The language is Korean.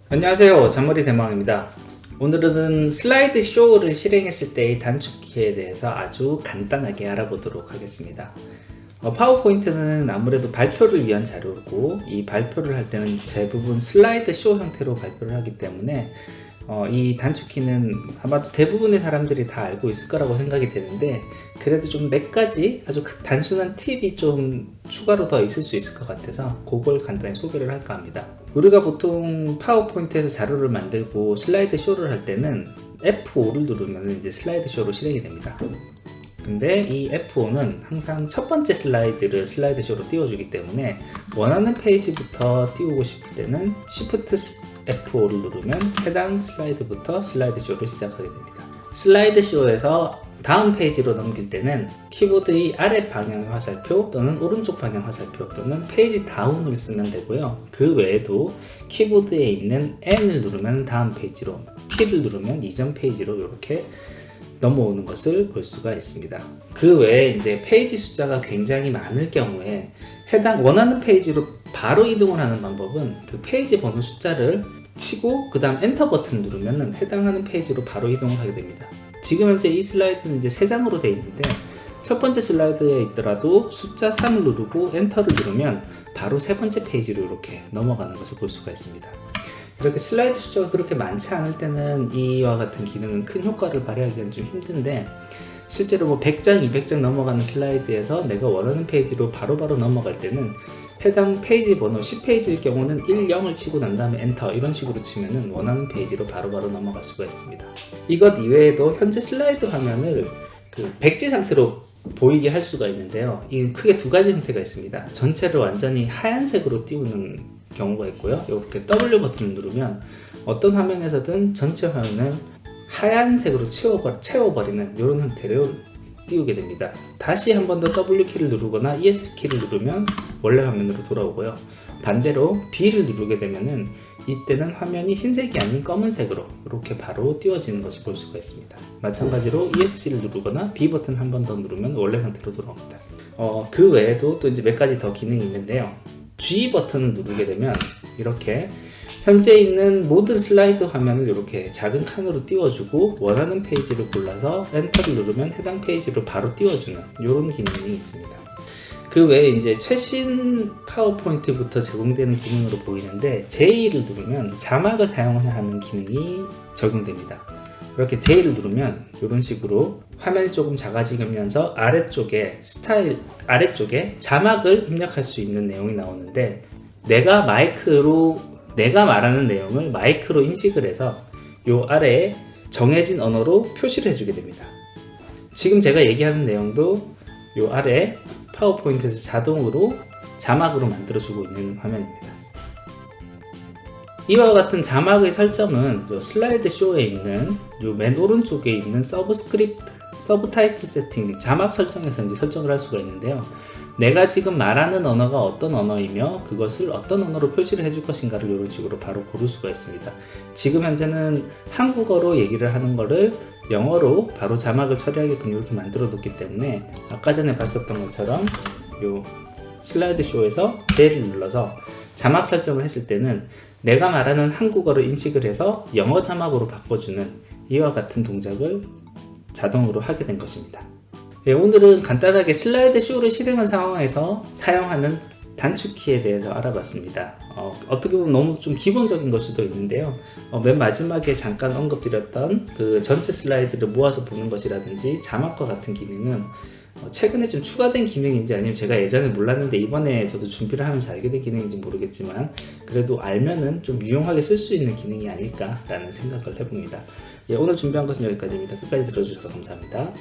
안녕하세요, 잔머리 대망입니다. 오늘은 슬라이드 쇼를 실행했을 때의 단축키에 대해서 아주 간단하게 알아보도록 하겠습니다. 파워포인트는 아무래도 발표를 위한 자료고, 이 발표를 할 때는 대부분 슬라이드 쇼 형태로 발표를 하기 때문에 이 단축키는 아마도 대부분의 사람들이 다 알고 있을 거라고 생각이 되는데, 그래도 좀 몇 가지 아주 단순한 팁이 좀 추가로 더 있을 수 있을 것 같아서 그걸 간단히 소개를 할까 합니다. 우리가 보통 파워포인트에서 자료를 만들고 슬라이드 쇼를 할 때는 F5를 누르면 이제 슬라이드 쇼로 실행이 됩니다. 근데 이 F5는 항상 첫 번째 슬라이드를 슬라이드 쇼로 띄워주기 때문에 원하는 페이지부터 띄우고 싶을 때는 Shift F5를 누르면 해당 슬라이드부터 슬라이드 쇼를 시작하게 됩니다. 슬라이드 쇼에서 다음 페이지로 넘길 때는 키보드의 아래 방향 화살표 또는 오른쪽 방향 화살표 또는 페이지 다운을 쓰면 되고요. 그 외에도 키보드에 있는 N을 누르면 다음 페이지로, P를 누르면 이전 페이지로 이렇게 넘어오는 것을 볼 수가 있습니다. 그 외에 이제 페이지 숫자가 굉장히 많을 경우에 해당 원하는 페이지로 바로 이동을 하는 방법은 그 페이지 번호 숫자를 치고 그 다음 엔터 버튼을 누르면 해당하는 페이지로 바로 이동을 하게 됩니다. 지금 현재 이 슬라이드는 이제 3장으로 되어 있는데 첫 번째 슬라이드에 있더라도 숫자 3을 누르고 엔터를 누르면 바로 세 번째 페이지로 이렇게 넘어가는 것을 볼 수가 있습니다. 이렇게 슬라이드 숫자가 그렇게 많지 않을 때는 이와 같은 기능은 큰 효과를 발휘하기는 좀 힘든데, 실제로 뭐 100장, 200장 넘어가는 슬라이드에서 내가 원하는 페이지로 바로바로 넘어갈 때는 해당 페이지 번호 10페이지일 경우는 1, 0을 치고 난 다음에 엔터 이런 식으로 치면은 원하는 페이지로 바로바로 넘어갈 수가 있습니다. 이것 이외에도 현재 슬라이드 화면을 그 백지 상태로 보이게 할 수가 있는데요. 이 크게 두 가지 형태가 있습니다. 전체를 완전히 하얀색으로 띄우는 경우가 있고요. 이렇게 W 버튼을 누르면 어떤 화면에서든 전체 화면을 하얀색으로 채워버리는 이런 형태로 띄우게 됩니다. 다시 한 번 더 W 키를 누르거나 ES 키를 누르면 원래 화면으로 돌아오고요. 반대로 B를 누르게 되면은 이때는 화면이 흰색이 아닌 검은색으로 이렇게 바로 띄워지는 것을 볼 수가 있습니다. 마찬가지로 ESC를 누르거나 B 버튼 한 번 더 누르면 원래 상태로 돌아옵니다. 그 외에도 또 이제 몇 가지 더 기능이 있는데요. G 버튼을 누르게 되면 이렇게 현재 있는 모든 슬라이드 화면을 이렇게 작은 칸으로 띄워주고 원하는 페이지를 골라서 엔터를 누르면 해당 페이지로 바로 띄워주는 이런 기능이 있습니다. 그 외에 이제 최신 파워포인트부터 제공되는 기능으로 보이는데 J를 누르면 자막을 사용하는 기능이 적용됩니다. 이렇게 J를 누르면 이런 식으로 화면이 조금 작아지면서 아래쪽에 자막을 입력할 수 있는 내용이 나오는데, 내가 말하는 내용을 마이크로 인식을 해서 요 아래에 정해진 언어로 표시를 해주게 됩니다. 지금 제가 얘기하는 내용도 요 아래 파워포인트에서 자동으로 자막으로 만들어주고 있는 화면입니다. 이와 같은 자막의 설정은 슬라이드 쇼에 있는 요 맨 오른쪽에 있는 서브타이틀 세팅, 자막 설정에서 이제 설정을 할 수가 있는데요. 내가 지금 말하는 언어가 어떤 언어이며 그것을 어떤 언어로 표시를 해줄 것인가를 이런 식으로 바로 고를 수가 있습니다. 지금 현재는 한국어로 얘기를 하는 거를 영어로 바로 자막을 처리하게끔 이렇게 만들어 뒀기 때문에 아까 전에 봤었던 것처럼 요 슬라이드 쇼에서 J를 눌러서 자막 설정을 했을 때는 내가 말하는 한국어를 인식을 해서 영어 자막으로 바꿔주는 이와 같은 동작을 자동으로 하게 된 것입니다. 네, 오늘은 간단하게 슬라이드 쇼를 실행한 상황에서 사용하는 단축키에 대해서 알아봤습니다. 어떻게 보면 너무 좀 기본적인 걸 수도 있는데요. 맨 마지막에 잠깐 언급드렸던 그 전체 슬라이드를 모아서 보는 것이라든지 자막과 같은 기능은 최근에 좀 추가된 기능인지 아니면 제가 예전에 몰랐는데 이번에 저도 준비를 하면서 알게 된 기능인지 모르겠지만, 그래도 알면은 좀 유용하게 쓸 수 있는 기능이 아닐까라는 생각을 해봅니다. 예, 오늘 준비한 것은 여기까지입니다. 끝까지 들어주셔서 감사합니다.